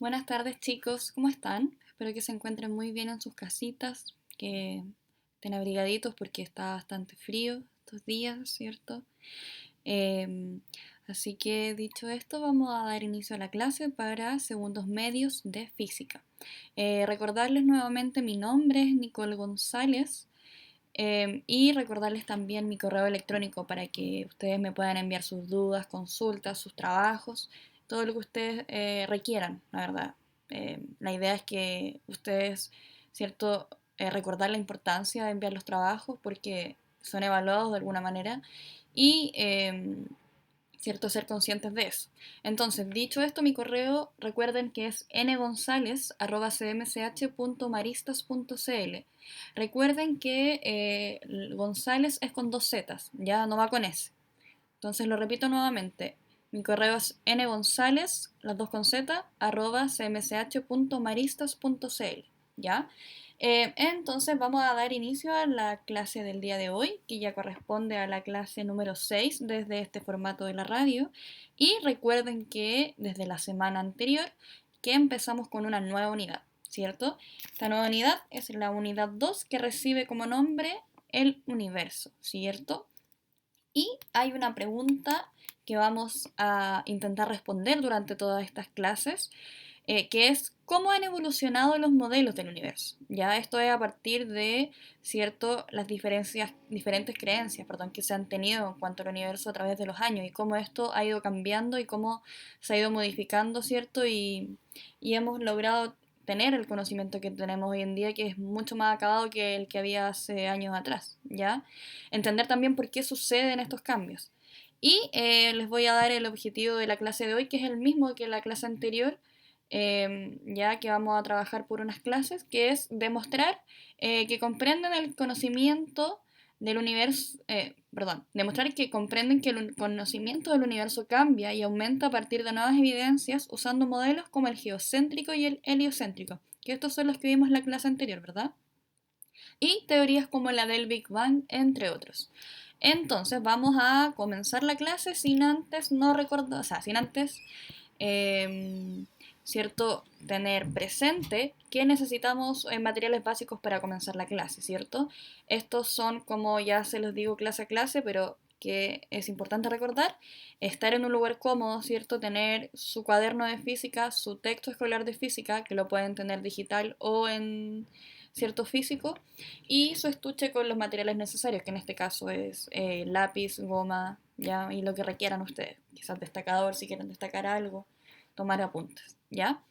Buenas tardes chicos, ¿cómo están? Espero que se encuentren muy bien en sus casitas, que estén abrigaditos porque está bastante frío estos días, ¿cierto? Em, Así que dicho esto, vamos a dar inicio a la clase para segundos medios de física. Recordarles nuevamente mi nombre es Nicole González y recordarles también mi correo electrónico para que ustedes me puedan enviar sus dudas, consultas, sus trabajos, todo lo que ustedes requieran, la verdad. La idea es que ustedes, ¿cierto? Recordar la importancia de enviar los trabajos porque son evaluados de alguna manera y ¿cierto? Ser conscientes de eso. Entonces, dicho esto, mi correo, recuerden que es ngonzalez@cmch.maristas.cl. Recuerden que González es con dos zetas, ya no va con S. Entonces lo repito nuevamente. Mi correo es ngonzalez, las dos con z, @cmch.maristas.cl. ¿Ya? Entonces vamos a dar inicio a la clase del día de hoy, que ya corresponde a la clase número 6 desde este formato de la radio. Y recuerden que desde la semana anterior que empezamos con una nueva unidad, ¿cierto? Esta nueva unidad es la unidad 2 que recibe como nombre el universo, ¿cierto? Y hay una pregunta que vamos a intentar responder durante todas estas clases, que es cómo han evolucionado los modelos del universo. Ya esto es a partir de, cierto, las diferentes creencias, perdón, que se han tenido en cuanto al universo a través de los años y cómo esto ha ido cambiando y cómo se ha ido modificando, cierto, y hemos logrado tener el conocimiento que tenemos hoy en día, que es mucho más acabado que el que había hace años atrás, ¿ya? Entender también por qué suceden estos cambios. Y les voy a dar el objetivo de la clase de hoy, que es el mismo que la clase anterior, ya que vamos a trabajar por unas clases, que es demostrar que comprenden el conocimiento del universo, demostrar que comprenden que el conocimiento del universo cambia y aumenta a partir de nuevas evidencias usando modelos como el geocéntrico y el heliocéntrico, que estos son los que vimos en la clase anterior, ¿verdad? Y teorías como la del Big Bang, entre otros. Entonces vamos a comenzar la clase sin antes no recordar, o sea, sin antes eh, ¿cierto? Tener presente que necesitamos materiales básicos para comenzar la clase, ¿cierto? Estos son, como ya se los digo clase a clase, pero que es importante recordar, estar en un lugar cómodo, ¿cierto? Tener su cuaderno de física, su texto escolar de física, que lo pueden tener digital o en cierto físico, y su estuche con los materiales necesarios, que en este caso es lápiz, goma, ya, y lo que requieran ustedes, quizás destacador si quieren destacar algo, tomar apuntes, ¿ya?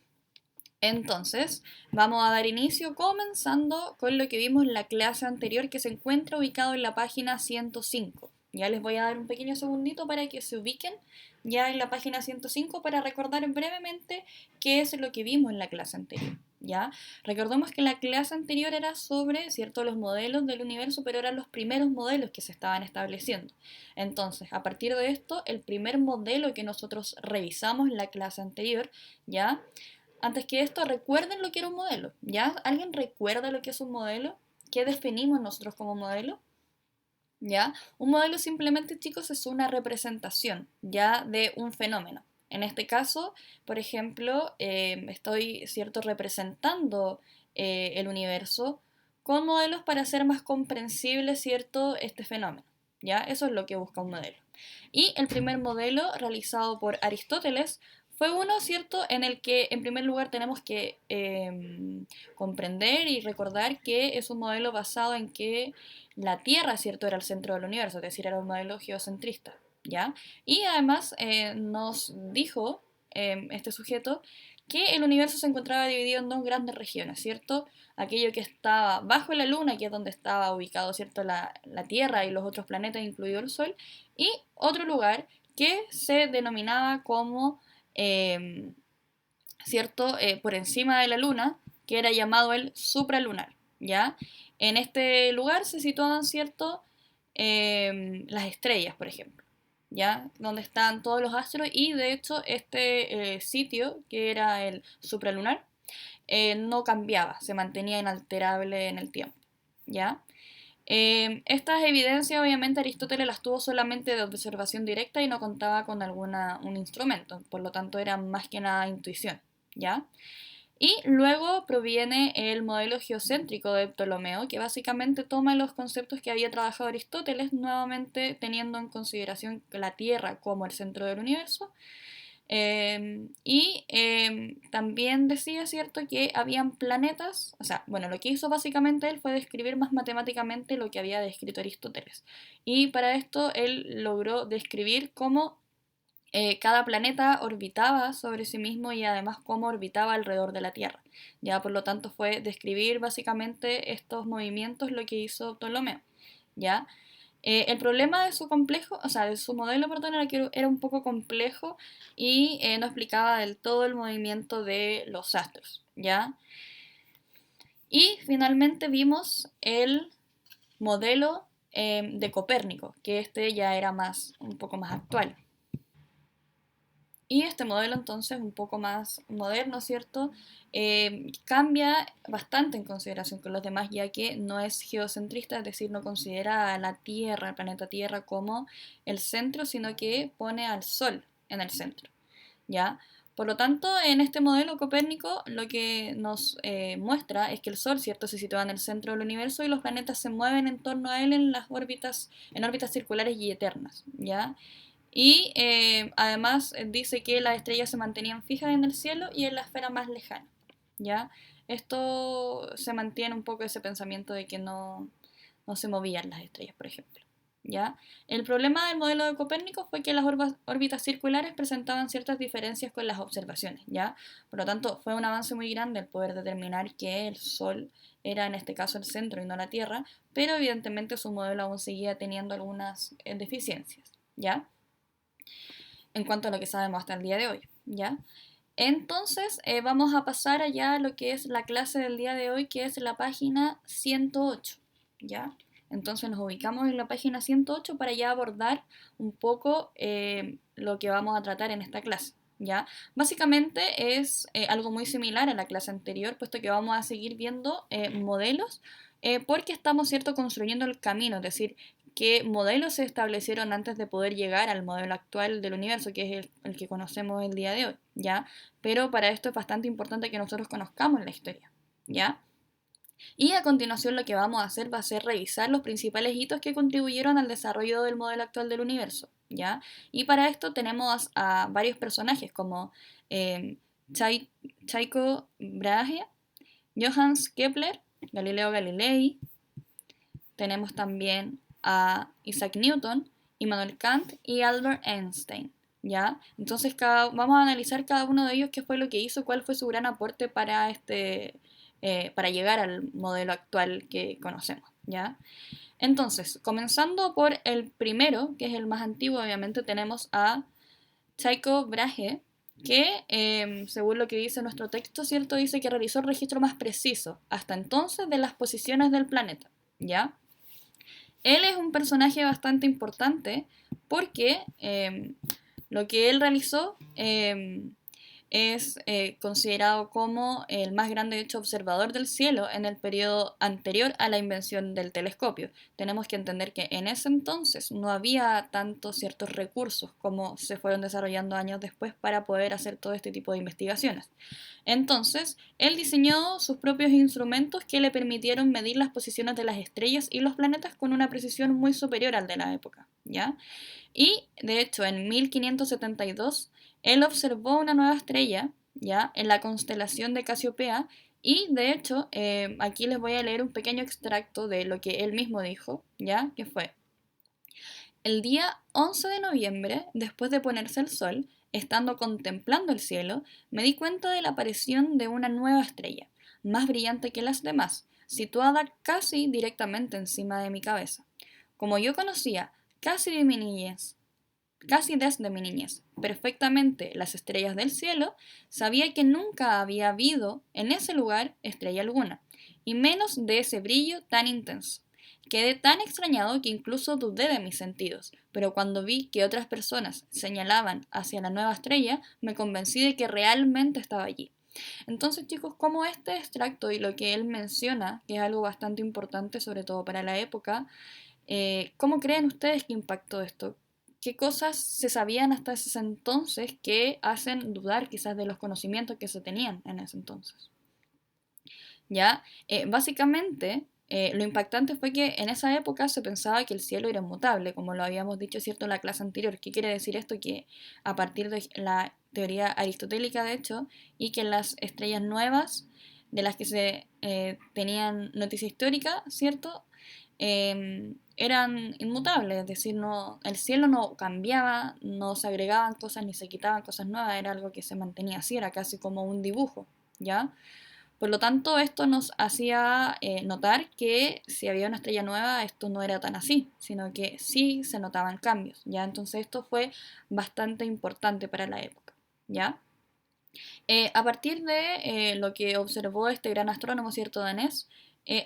Entonces, vamos a dar inicio comenzando con lo que vimos en la clase anterior que se encuentra ubicado en la página 105. Ya les voy a dar un pequeño segundito para que se ubiquen ya en la página 105 para recordar brevemente qué es lo que vimos en la clase anterior. ¿Ya? Recordemos que la clase anterior era sobre, ¿cierto?, los modelos del universo, pero eran los primeros modelos que se estaban estableciendo. Entonces, a partir de esto, el primer modelo que nosotros revisamos en la clase anterior, ¿ya? Antes que esto, recuerden lo que era un modelo. ¿Ya? ¿Alguien recuerda lo que es un modelo? ¿Qué definimos nosotros como modelo? ¿Ya? Un modelo simplemente, chicos, es una representación, ¿ya? De un fenómeno. En este caso, por ejemplo, estoy, ¿cierto?, representando el universo con modelos para hacer más comprensible, ¿cierto?, este fenómeno. ¿Ya? Eso es lo que busca un modelo. Y el primer modelo realizado por Aristóteles fue uno, ¿cierto?, en el que en primer lugar tenemos que comprender y recordar que es un modelo basado en que la Tierra, ¿cierto?, era el centro del universo, es decir, era un modelo geocentrista, ¿ya? Y además nos dijo este sujeto que el universo se encontraba dividido en dos grandes regiones, ¿cierto? Aquello que estaba bajo la Luna, que es donde estaba ubicado, ¿cierto?, la Tierra y los otros planetas, incluido el Sol, y otro lugar que se denominaba como, eh, ¿cierto?, por encima de la Luna, que era llamado el supralunar, ¿ya? En este lugar se situaban, ¿cierto?, las estrellas, por ejemplo, ¿ya? Donde están todos los astros y de hecho este sitio, que era el supralunar, no cambiaba, se mantenía inalterable en el tiempo, ¿ya? Estas evidencias obviamente Aristóteles las tuvo solamente de observación directa y no contaba con un instrumento, por lo tanto era más que nada intuición, ¿ya? Y luego proviene el modelo geocéntrico de Ptolomeo, que básicamente toma los conceptos que había trabajado Aristóteles, nuevamente teniendo en consideración la Tierra como el centro del universo. También decía, ¿cierto?, que habían planetas, o sea, bueno, lo que hizo básicamente él fue describir más matemáticamente lo que había descrito Aristóteles. Y para esto él logró describir cómo cada planeta orbitaba sobre sí mismo y además cómo orbitaba alrededor de la Tierra. Ya, por lo tanto, fue describir básicamente estos movimientos lo que hizo Ptolomeo. ¿Ya? El problema de su complejo, o sea, de su modelo, perdón, era que era un poco complejo y no explicaba del todo el movimiento de los astros, ¿ya? Y finalmente vimos el modelo de Copérnico, que este ya era un poco más actual. Y este modelo entonces, un poco más moderno, ¿cierto? Cambia bastante en consideración con los demás, ya que no es geocentrista, es decir, no considera a la Tierra, el planeta Tierra, como el centro, sino que pone al Sol en el centro, ¿ya? Por lo tanto, en este modelo Copérnico lo que nos muestra es que el Sol, ¿cierto?, se sitúa en el centro del universo y los planetas se mueven en torno a él en órbitas circulares y eternas, ¿ya? Y además dice que las estrellas se mantenían fijas en el cielo y en la esfera más lejana, ¿ya? Esto se mantiene un poco ese pensamiento de que no se movían las estrellas, por ejemplo, ¿ya? El problema del modelo de Copérnico fue que las órbitas circulares presentaban ciertas diferencias con las observaciones, ¿ya? Por lo tanto, fue un avance muy grande el poder determinar que el Sol era en este caso el centro y no la Tierra, pero evidentemente su modelo aún seguía teniendo algunas deficiencias, ¿ya? En cuanto a lo que sabemos hasta el día de hoy, ¿ya? Entonces, vamos a pasar allá a lo que es la clase del día de hoy, que es la página 108, ¿ya? Entonces nos ubicamos en la página 108 para ya abordar un poco lo que vamos a tratar en esta clase, ¿ya? Básicamente es algo muy similar a la clase anterior, puesto que vamos a seguir viendo modelos, porque estamos, ¿cierto?, construyendo el camino, es decir, qué modelos se establecieron antes de poder llegar al modelo actual del universo, que es el que conocemos el día de hoy, ¿ya? Pero para esto es bastante importante que nosotros conozcamos la historia, ¿ya? Y a continuación lo que vamos a hacer va a ser revisar los principales hitos que contribuyeron al desarrollo del modelo actual del universo, ¿ya? Y para esto tenemos a varios personajes como eh, Tycho Brahe, Johannes Kepler, Galileo Galilei, tenemos también a Isaac Newton, Immanuel Kant y Albert Einstein, ¿ya? Entonces vamos a analizar cada uno de ellos qué fue lo que hizo, cuál fue su gran aporte para llegar al modelo actual que conocemos, ¿ya? Entonces, comenzando por el primero, que es el más antiguo, obviamente tenemos a Tycho Brahe, que según lo que dice nuestro texto, ¿cierto?, dice que realizó el registro más preciso hasta entonces de las posiciones del planeta, ¿ya? Él es un personaje bastante importante porque lo que él realizó es considerado como el más grande hecho observador del cielo en el periodo anterior a la invención del telescopio. Tenemos que entender que en ese entonces no había tantos ciertos recursos como se fueron desarrollando años después para poder hacer todo este tipo de investigaciones. Entonces, él diseñó sus propios instrumentos que le permitieron medir las posiciones de las estrellas y los planetas con una precisión muy superior al de la época, ¿ya? Y, de hecho, en 1572, él observó una nueva estrella, ¿ya?, en la constelación de Casiopea, y, de hecho, aquí les voy a leer un pequeño extracto de lo que él mismo dijo, ¿ya?, que fue: el día 11 de noviembre, después de ponerse el sol, estando contemplando el cielo, me di cuenta de la aparición de una nueva estrella, más brillante que las demás, situada casi directamente encima de mi cabeza. Como yo conocía casi de mi niñez, casi desde mi niñez, perfectamente las estrellas del cielo, sabía que nunca había habido en ese lugar estrella alguna, y menos de ese brillo tan intenso. Quedé tan extrañado que incluso dudé de mis sentidos, pero cuando vi que otras personas señalaban hacia la nueva estrella, me convencí de que realmente estaba allí. Entonces, chicos, como este extracto y lo que él menciona, que es algo bastante importante, sobre todo para la época, ¿cómo creen ustedes que impactó esto? qué cosas se sabían hasta ese entonces que hacen dudar quizás de los conocimientos que se tenían en ese entonces. ¿Ya? Básicamente, lo impactante fue que en esa época se pensaba que el cielo era inmutable, como lo habíamos dicho, ¿cierto?, en la clase anterior. ¿Qué quiere decir esto? Que a partir de la teoría aristotélica, de hecho, y que las estrellas nuevas de las que se tenían noticia histórica, ¿cierto?, eran inmutables, es decir, no, el cielo no cambiaba, no se agregaban cosas ni se quitaban cosas nuevas, era algo que se mantenía así, era casi como un dibujo, ¿ya? Por lo tanto, esto nos hacía notar que si había una estrella nueva, esto no era tan así, sino que sí se notaban cambios, ¿ya? Entonces esto fue bastante importante para la época, ¿ya? A partir de lo que observó este gran astrónomo, ¿cierto?, danés,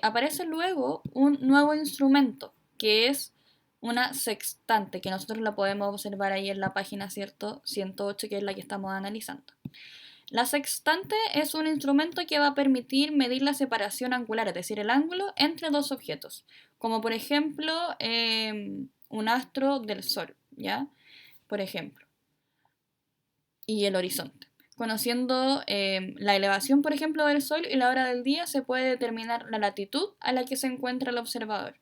aparece luego un nuevo instrumento, que es una sextante, que nosotros la podemos observar ahí en la página, ¿cierto?, 108, que es la que estamos analizando. La sextante es un instrumento que va a permitir medir la separación angular, es decir, el ángulo entre dos objetos, como por ejemplo un astro del Sol, ¿ya? Por ejemplo, y el horizonte. Conociendo la elevación, por ejemplo, del Sol y la hora del día, se puede determinar la latitud a la que se encuentra el observador.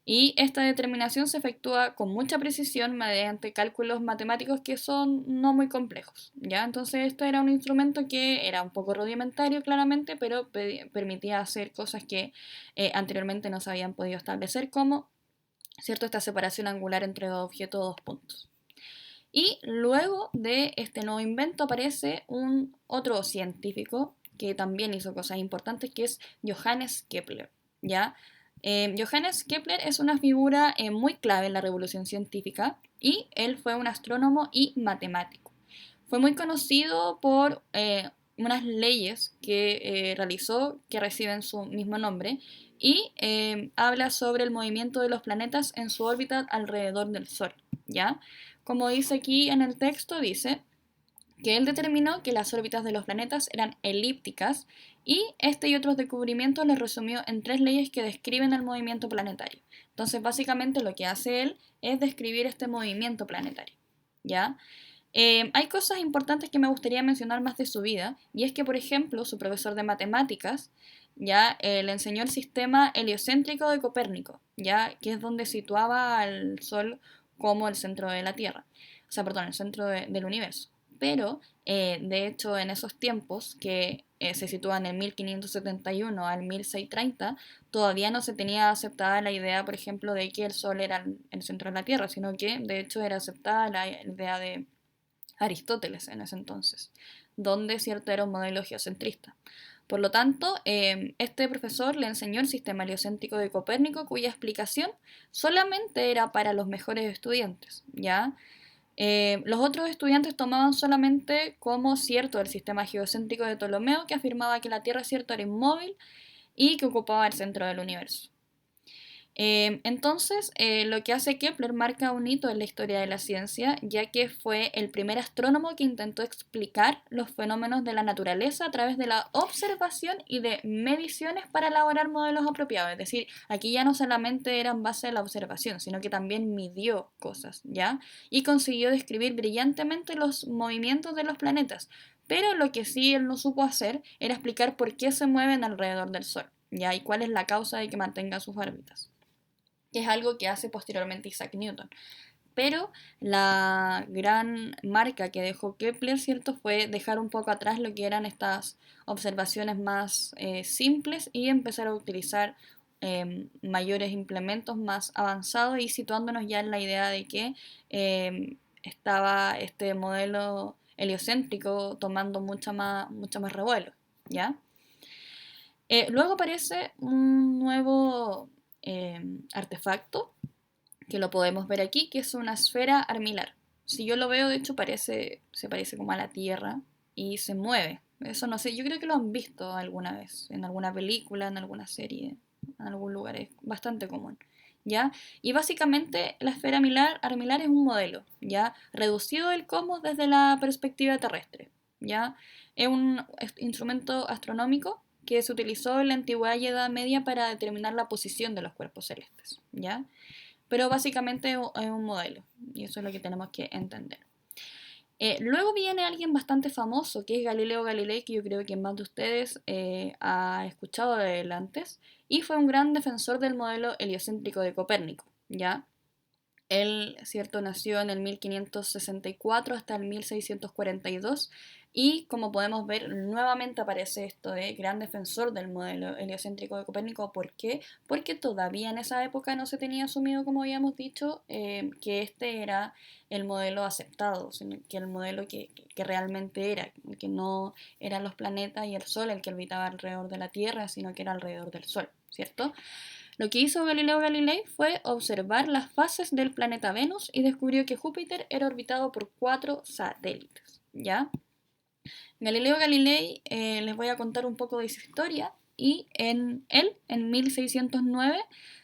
Y esta determinación se efectúa con mucha precisión mediante cálculos matemáticos que son no muy complejos, ¿ya? Entonces esto era un instrumento que era un poco rudimentario claramente, pero permitía hacer cosas que anteriormente no se habían podido establecer, como, ¿cierto?, esta separación angular entre dos objetos o dos puntos. Y luego de este nuevo invento aparece un otro científico que también hizo cosas importantes, que es Johannes Kepler, ¿ya? Johannes Kepler es una figura muy clave en la revolución científica y él fue un astrónomo y matemático. Fue muy conocido por unas leyes que realizó que reciben su mismo nombre y habla sobre el movimiento de los planetas en su órbita alrededor del Sol, ¿ya? Como dice aquí en el texto, dice que él determinó que las órbitas de los planetas eran elípticas y este y otros descubrimientos los resumió en tres leyes que describen el movimiento planetario. Entonces, básicamente lo que hace él es describir este movimiento planetario, ¿ya? Hay cosas importantes que me gustaría mencionar más de su vida, y es que, por ejemplo, su profesor de matemáticas ya le enseñó el sistema heliocéntrico de Copérnico, ya que es donde situaba al Sol como el centro de la Tierra, o sea, perdón, el centro del universo. Pero, de hecho, en esos tiempos, que se sitúan en 1571 al 1630, todavía no se tenía aceptada la idea, por ejemplo, de que el Sol era el centro de la Tierra, sino que, de hecho, era aceptada la idea de Aristóteles en ese entonces, donde cierto era un modelo geocentrista. Por lo tanto, este profesor le enseñó el sistema heliocéntrico de Copérnico, cuya explicación solamente era para los mejores estudiantes, ¿ya? Los otros estudiantes tomaban solamente como cierto el sistema geocéntrico de Ptolomeo, que afirmaba que la Tierra cierto era inmóvil y que ocupaba el centro del universo. Entonces, lo que hace Kepler marca un hito en la historia de la ciencia, ya que fue el primer astrónomo que intentó explicar los fenómenos de la naturaleza a través de la observación y de mediciones para elaborar modelos apropiados. Es decir, aquí ya no solamente era en base a la observación, sino que también midió cosas, ¿ya? Y consiguió describir brillantemente los movimientos de los planetas. Pero lo que sí él no supo hacer era explicar por qué se mueven alrededor del Sol, ¿ya? Y cuál es la causa de que mantenga sus órbitas, que es algo que hace posteriormente Isaac Newton. Pero la gran marca que dejó Kepler, ¿cierto?, fue dejar un poco atrás lo que eran estas observaciones más simples y empezar a utilizar mayores implementos más avanzados y situándonos ya en la idea de que estaba este modelo heliocéntrico tomando mucho más revuelo, ¿ya? Luego aparece un nuevo artefacto que lo podemos ver aquí, que es una esfera armilar. Si yo lo veo, de hecho, se parece como a la Tierra y se mueve. Eso no sé, yo creo que lo han visto alguna vez, en alguna película, en alguna serie, en algún lugar, es bastante común, ¿ya? Y básicamente la esfera armilar es un modelo, ¿ya? Reducido del cosmos desde la perspectiva terrestre, ¿ya? Es un instrumento astronómico que se utilizó en la antigüedad y Edad Media para determinar la posición de los cuerpos celestes, ¿ya? pero básicamente es un modelo, y eso es lo que tenemos que entender. Luego viene alguien bastante famoso, que es Galileo Galilei, que yo creo que más de ustedes ha escuchado de él antes, y fue un gran defensor del modelo heliocéntrico de Copérnico, ¿ya? Él, cierto, nació en el 1564 hasta el 1642 y como podemos ver nuevamente aparece esto de gran defensor del modelo heliocéntrico de Copérnico. ¿Por qué? Porque todavía en esa época no se tenía asumido, como habíamos dicho, que este era el modelo aceptado, sino que el modelo que realmente era, que no eran los planetas y el Sol el que orbitaba alrededor de la Tierra, sino que era alrededor del Sol, ¿cierto? Lo que hizo Galileo Galilei fue observar las fases del planeta Venus y descubrió que Júpiter era orbitado por 4 satélites, ¿ya? Galileo Galilei, les voy a contar un poco de su historia, y en 1609,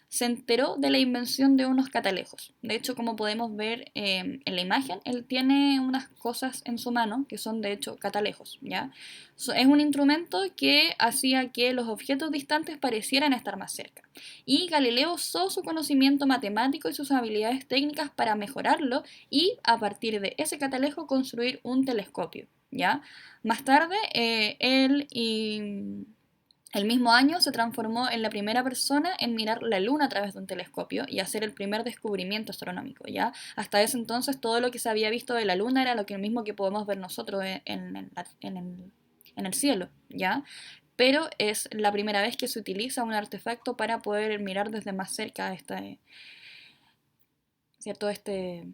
se enteró de la invención de unos catalejos. De hecho, como podemos ver en la imagen, él tiene unas cosas en su mano que son de hecho catalejos, ¿ya? Es un instrumento que hacía que los objetos distantes parecieran estar más cerca. Y Galileo usó su conocimiento matemático y sus habilidades técnicas para mejorarlo y a partir de ese catalejo construir un telescopio, ¿ya? Más tarde, él y el mismo año se transformó en la primera persona en mirar la luna a través de un telescopio y hacer el primer descubrimiento astronómico, ¿ya? Hasta ese entonces todo lo que se había visto de la luna era lo mismo que podemos ver nosotros en el cielo, ¿ya? Pero es la primera vez que se utiliza un artefacto para poder mirar desde más cerca ¿cierto? Este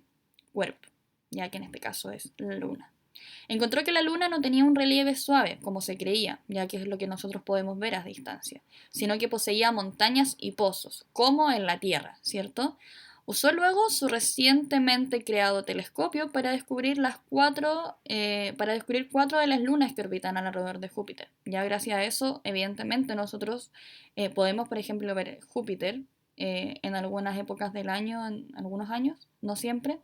cuerpo, ya que en este caso es la luna. Encontró que la luna no tenía un relieve suave, como se creía, ya que es lo que nosotros podemos ver a distancia, sino que poseía montañas y pozos, como en la Tierra, ¿cierto? Usó luego su recientemente creado telescopio para descubrir cuatro de las lunas que orbitan alrededor de Júpiter. Ya gracias a eso, evidentemente, nosotros podemos, por ejemplo, ver Júpiter en algunas épocas del año, en algunos años, no siempre,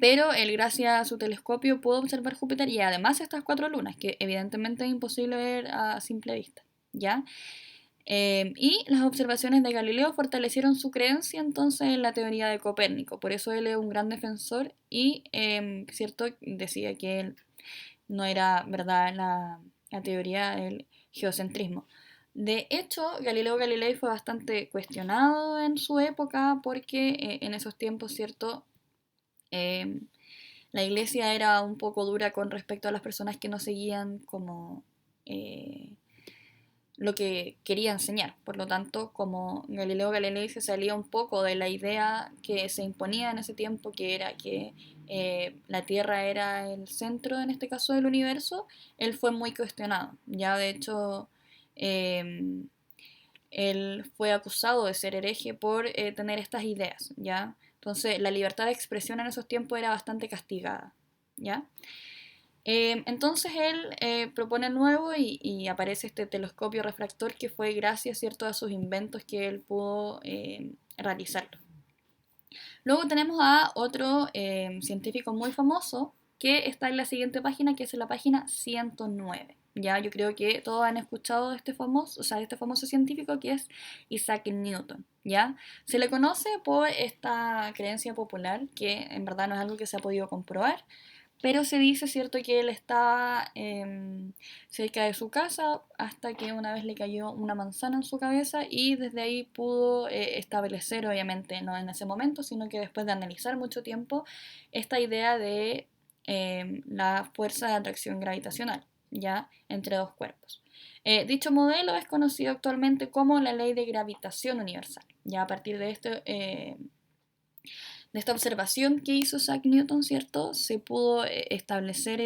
pero él, gracias a su telescopio, pudo observar Júpiter y además estas cuatro lunas, que evidentemente es imposible ver a simple vista, ¿ya? Y las observaciones de Galileo fortalecieron su creencia entonces en la teoría de Copérnico, por eso él es un gran defensor y, ¿cierto?, decía que él no era verdad la teoría del geocentrismo. De hecho, Galileo Galilei fue bastante cuestionado en su época porque en esos tiempos, ¿cierto?, eh, la iglesia era un poco dura con respecto a las personas que no seguían como eh, lo que quería enseñar. Por lo tanto, como Galileo Galilei se salía un poco de la idea que se imponía en ese tiempo, que era que la Tierra era el centro, en este caso, del universo, él fue muy cuestionado. Ya de hecho, eh, él fue acusado de ser hereje por tener estas ideas, ¿ya? Entonces, la libertad de expresión en esos tiempos era bastante castigada, ¿ya? Entonces él propone nuevo y aparece este telescopio refractor que fue gracias, ¿cierto?, a sus inventos que él pudo realizarlo. Luego tenemos a otro científico muy famoso que está en la siguiente página, que es la página 109. Ya, yo creo que todos han escuchado de este famoso científico que es Isaac Newton. ¿Ya? Se le conoce por esta creencia popular, que en verdad no es algo que se ha podido comprobar, pero se dice, cierto, que él estaba cerca de su casa hasta que una vez le cayó una manzana en su cabeza y desde ahí pudo establecer, obviamente no en ese momento, sino que después de analizar mucho tiempo, esta idea de la fuerza de atracción gravitacional, ya, entre dos cuerpos. Dicho modelo es conocido actualmente como la ley de gravitación universal. Ya a partir de esto de esta observación que hizo Isaac Newton, ¿cierto? Se pudo establecer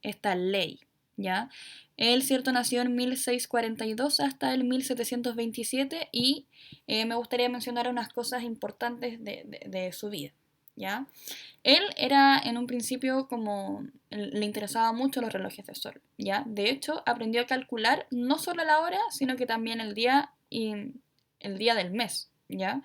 esta ley, ¿ya? Él, ¿cierto?, nació en 1642 hasta el 1727 y me gustaría mencionar unas cosas importantes de su vida, ¿ya? Él era en un principio como le interesaba mucho los relojes de sol, ¿ya? De hecho, aprendió a calcular no solo la hora, sino que también el día y el día del mes, ¿ya?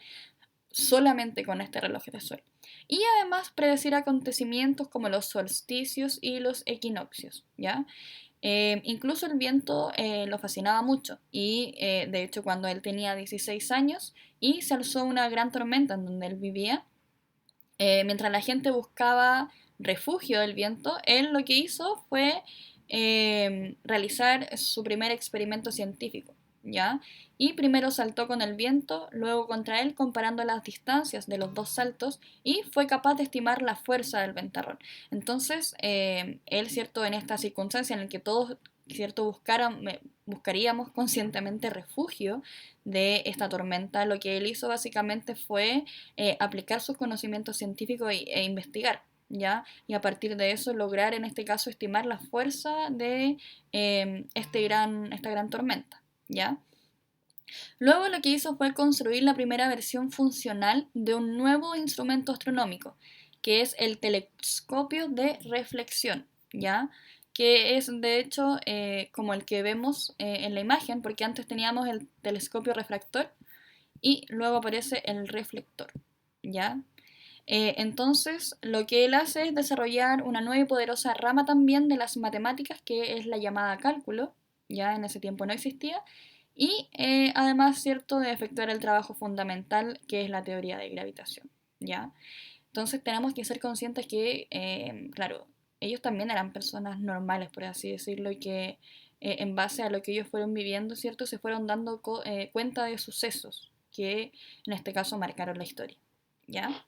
Solamente con este reloj de sol. Y además predecir acontecimientos como los solsticios y los equinoccios, ¿ya? Incluso el viento lo fascinaba mucho y de hecho cuando él tenía 16 años y se alzó una gran tormenta en donde él vivía, mientras la gente buscaba refugio del viento, él lo que hizo fue realizar su primer experimento científico, ¿ya? Y primero saltó con el viento, luego contra él, comparando las distancias de los dos saltos, y fue capaz de estimar la fuerza del ventarrón. Entonces, él, ¿cierto? En esta circunstancia en la que todos, ¿cierto? Buscaríamos conscientemente refugio de esta tormenta, lo que él hizo básicamente fue aplicar sus conocimientos científicos e investigar, ¿ya? Y a partir de eso lograr, en este caso, estimar la fuerza de esta gran tormenta, ¿ya? Luego lo que hizo fue construir la primera versión funcional de un nuevo instrumento astronómico, que es el telescopio de reflexión, ¿ya? Que es de hecho como el que vemos en la imagen, porque antes teníamos el telescopio refractor y luego aparece el reflector, ¿ya? Entonces, lo que él hace es desarrollar una nueva y poderosa rama también de las matemáticas, que es la llamada cálculo, ya en ese tiempo no existía, y además, cierto, de efectuar el trabajo fundamental, que es la teoría de gravitación, ¿ya? Entonces, tenemos que ser conscientes que, claro, ellos también eran personas normales, por así decirlo, y que en base a lo que ellos fueron viviendo, ¿cierto?, se fueron dando cuenta de sucesos que en este caso marcaron la historia, ¿ya?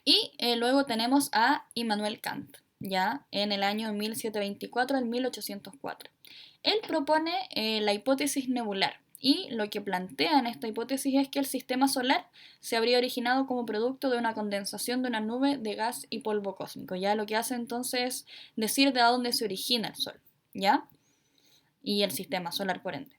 Y luego tenemos a Immanuel Kant, ya en el año 1724 al 1804. Él propone la hipótesis nebular y lo que plantea en esta hipótesis es que el sistema solar se habría originado como producto de una condensación de una nube de gas y polvo cósmico. Ya lo que hace entonces es decir de dónde se origina el Sol, ¿ya? Y el sistema solar por ende.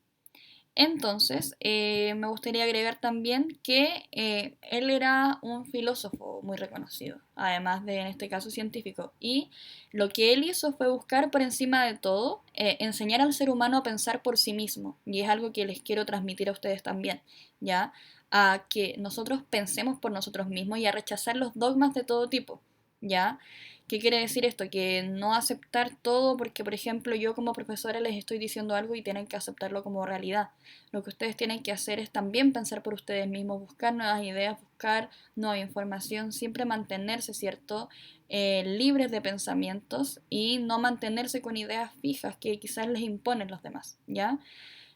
Entonces, me gustaría agregar también que él era un filósofo muy reconocido, además de, en este caso, científico. Y lo que él hizo fue buscar por encima de todo, enseñar al ser humano a pensar por sí mismo. Y es algo que les quiero transmitir a ustedes también, ¿ya? A que nosotros pensemos por nosotros mismos y a rechazar los dogmas de todo tipo, ¿ya? ¿Qué quiere decir esto? Que no aceptar todo porque, por ejemplo, yo como profesora les estoy diciendo algo y tienen que aceptarlo como realidad. Lo que ustedes tienen que hacer es también pensar por ustedes mismos, buscar nuevas ideas, buscar nueva información, siempre mantenerse, ¿cierto? Libres de pensamientos y no mantenerse con ideas fijas que quizás les imponen los demás, ¿ya?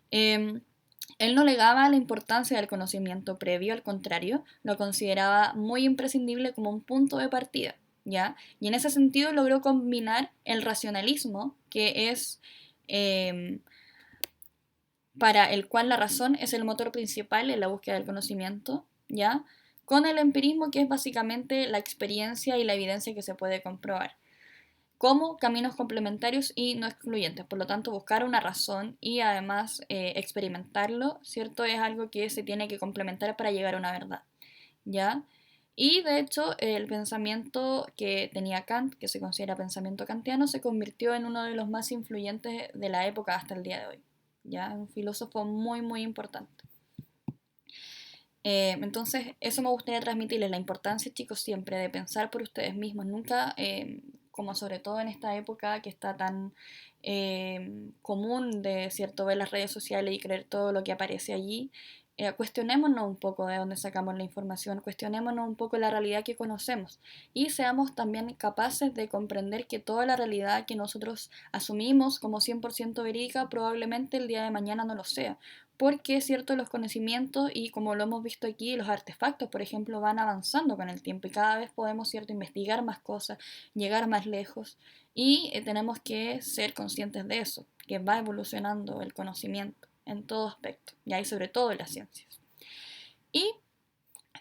Eh, Él no negaba la importancia del conocimiento previo, al contrario, lo consideraba muy imprescindible como un punto de partida, ¿ya? Y en ese sentido logró combinar el racionalismo, que es eh, para el cual la razón es el motor principal en la búsqueda del conocimiento, ¿ya? Con el empirismo, que es básicamente la experiencia y la evidencia que se puede comprobar, como caminos complementarios y no excluyentes. Por lo tanto, buscar una razón y además experimentarlo, ¿cierto? Es algo que se tiene que complementar para llegar a una verdad, ¿ya? Y de hecho, el pensamiento que tenía Kant, que se considera pensamiento kantiano, se convirtió en uno de los más influyentes de la época hasta el día de hoy, ¿ya? Un filósofo muy, muy importante. Entonces, eso me gustaría transmitirles, la importancia, chicos, siempre de pensar por ustedes mismos, nunca, como sobre todo en esta época que está tan común de, cierto, ver las redes sociales y creer todo lo que aparece allí, cuestionémonos un poco de dónde sacamos la información, cuestionémonos un poco la realidad que conocemos y seamos también capaces de comprender que toda la realidad que nosotros asumimos como 100% verídica probablemente el día de mañana no lo sea, porque es cierto los conocimientos y como lo hemos visto aquí, los artefactos, por ejemplo, van avanzando con el tiempo y cada vez podemos, cierto, investigar más cosas, llegar más lejos y tenemos que ser conscientes de eso, que va evolucionando el conocimiento en todo aspecto, y ahí sobre todo en las ciencias. Y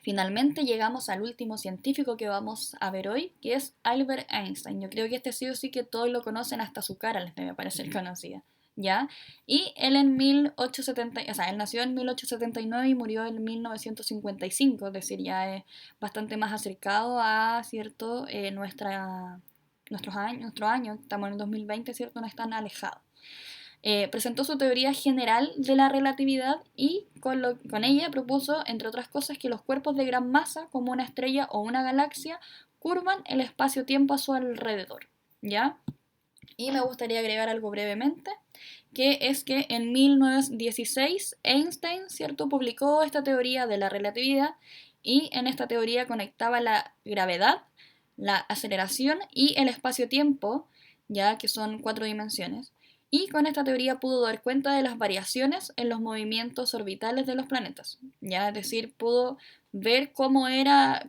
finalmente llegamos al último científico que vamos a ver hoy, que es Albert Einstein. Yo creo que este sí o sí que todos lo conocen, hasta su cara les debe parecer conocida, ¿ya? Y él en 1870, o sea, él nació en 1879 y murió en 1955, es decir, ya es bastante más acercado a, ¿cierto? Nuestro año, estamos en el 2020, ¿cierto? No es tan alejado. Presentó su teoría general de la relatividad y con ella propuso, entre otras cosas, que los cuerpos de gran masa, como una estrella o una galaxia, curvan el espacio-tiempo a su alrededor, ¿ya? Y me gustaría agregar algo brevemente, que es que en 1916 Einstein, ¿cierto?, publicó esta teoría de la relatividad y en esta teoría conectaba la gravedad, la aceleración y el espacio-tiempo, ya que son 4 dimensiones, y con esta teoría pudo dar cuenta de las variaciones en los movimientos orbitales de los planetas, ya, es decir, pudo ver cómo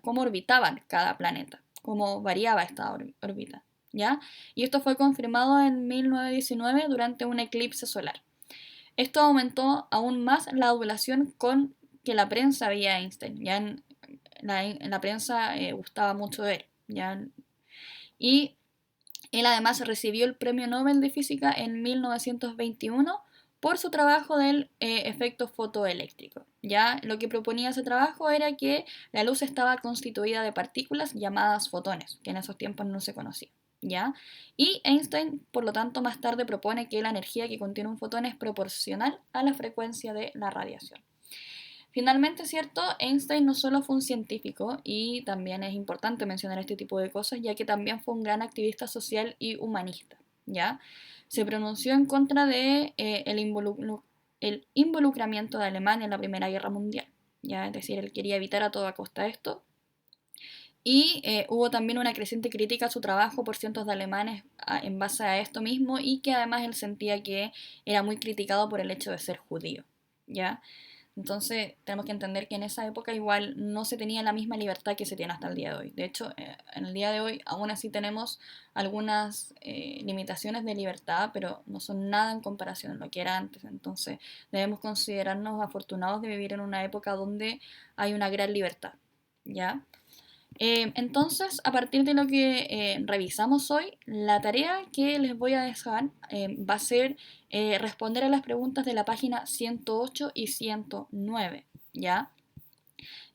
orbitaban cada planeta, cómo variaba esta órbita, ¿ya? Y esto fue confirmado en 1919 durante un eclipse solar. Esto aumentó aún más la adulación con que la prensa veía a Einstein. Ya en la prensa gustaba mucho de él. ¿Ya? Y él además recibió el Premio Nobel de Física en 1921 por su trabajo del efecto fotoeléctrico. ¿Ya? Lo que proponía ese trabajo era que la luz estaba constituida de partículas llamadas fotones, que en esos tiempos no se conocía. ¿Ya? Y Einstein, por lo tanto, más tarde propone que la energía que contiene un fotón es proporcional a la frecuencia de la radiación. Finalmente, ¿cierto? Einstein no solo fue un científico, y también es importante mencionar este tipo de cosas, ya que también fue un gran activista social y humanista, ¿ya? Se pronunció en contra de el involucramiento de Alemania en la Primera Guerra Mundial, ¿ya? Es decir, él quería evitar a toda costa esto. Y hubo también una creciente crítica a su trabajo por cientos de alemanes en base a esto mismo, y que además él sentía que era muy criticado por el hecho de ser judío, ¿ya? Entonces tenemos que entender que en esa época igual no se tenía la misma libertad que se tiene hasta el día de hoy. De hecho, en el día de hoy aún así tenemos algunas limitaciones de libertad, pero no son nada en comparación a lo que era antes. Entonces debemos considerarnos afortunados de vivir en una época donde hay una gran libertad, ¿ya? Entonces, a partir de lo que revisamos hoy, la tarea que les voy a dejar va a ser responder a las preguntas de la página 108 y 109, ¿ya?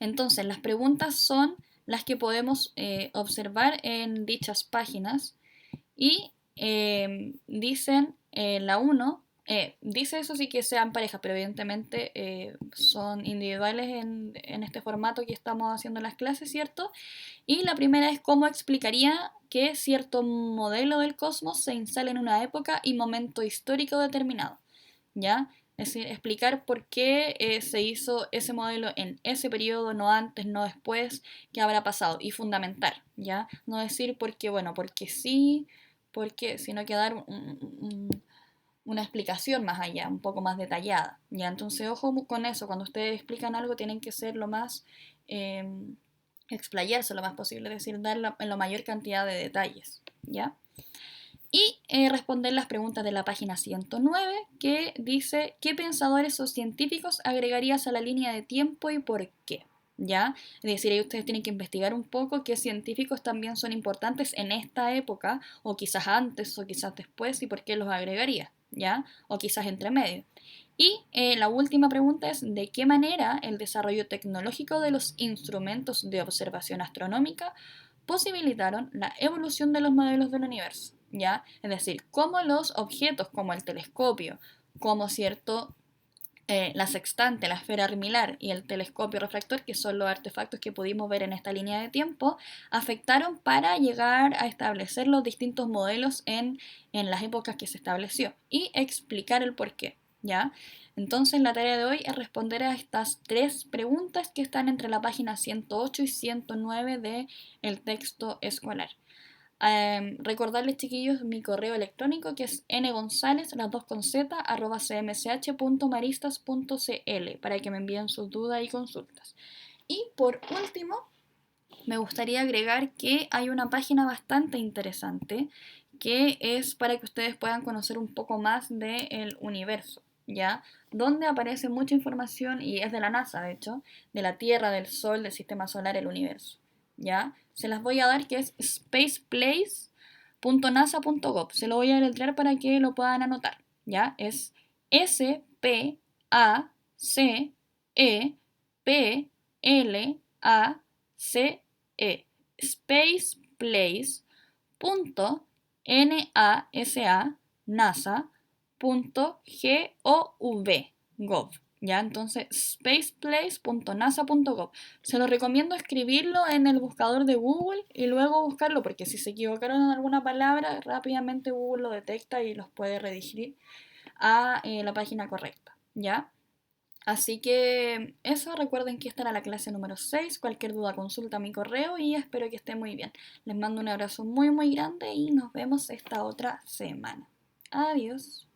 Entonces, las preguntas son las que podemos observar en dichas páginas y dicen la 1, dice eso sí que sean parejas, pero evidentemente son individuales en este formato que estamos haciendo las clases, ¿cierto? Y la primera es cómo explicaría que cierto modelo del cosmos se instala en una época y momento histórico determinado, ¿ya? Es decir, explicar por qué se hizo ese modelo en ese periodo, no antes, no después, qué habrá pasado, y fundamentar, ¿ya? No decir porque, bueno, porque sí, porque, sino que dar una explicación más allá, un poco más detallada, ¿ya? Entonces, ojo con eso, cuando ustedes explican algo tienen que ser lo más... Eh, explayarse lo más posible, es decir, dar en la mayor cantidad de detalles, ¿ya? Y responder las preguntas de la página 109, que dice, ¿qué pensadores o científicos agregarías a la línea de tiempo y por qué? ¿Ya? Es decir, ahí ustedes tienen que investigar un poco qué científicos también son importantes en esta época, o quizás antes, o quizás después, y por qué los agregaría, ¿ya? O quizás entre medio. Y la última pregunta es, ¿de qué manera el desarrollo tecnológico de los instrumentos de observación astronómica posibilitaron la evolución de los modelos del universo? ¿Ya? Es decir, cómo los objetos como el telescopio, como cierto, la sextante, la esfera armilar y el telescopio refractor, que son los artefactos que pudimos ver en esta línea de tiempo, afectaron para llegar a establecer los distintos modelos en las épocas que se estableció y explicar el porqué, ¿ya? Entonces la tarea de hoy es responder a estas 3 preguntas que están entre la página 108 y 109 del texto escolar. Recordarles, chiquillos, mi correo electrónico, que es ngonzalez, las dos con z, @cmsh.maristas.cl, para que me envíen sus dudas y consultas. Y por último, me gustaría agregar que hay una página bastante interesante que es para que ustedes puedan conocer un poco más del universo, ¿ya? Donde aparece mucha información, y es de la NASA, de hecho, de la Tierra, del Sol, del Sistema Solar, el universo, ¿ya? Se las voy a dar, que es spaceplace.nasa.gov. Se lo voy a deletrear para que lo puedan anotar, ¿ya? Es SPACEPLACE, spaceplace.nasa.nasa.gov, Ya, entonces, spaceplace.nasa.gov. Se lo recomiendo escribirlo en el buscador de Google y luego buscarlo, porque si se equivocaron en alguna palabra, rápidamente Google lo detecta y los puede redirigir a la página correcta, ¿ya? Así que eso, recuerden que esta era la clase número 6. Cualquier duda consulta mi correo y espero que esté muy bien. Les mando un abrazo muy muy grande y nos vemos esta otra semana. Adiós.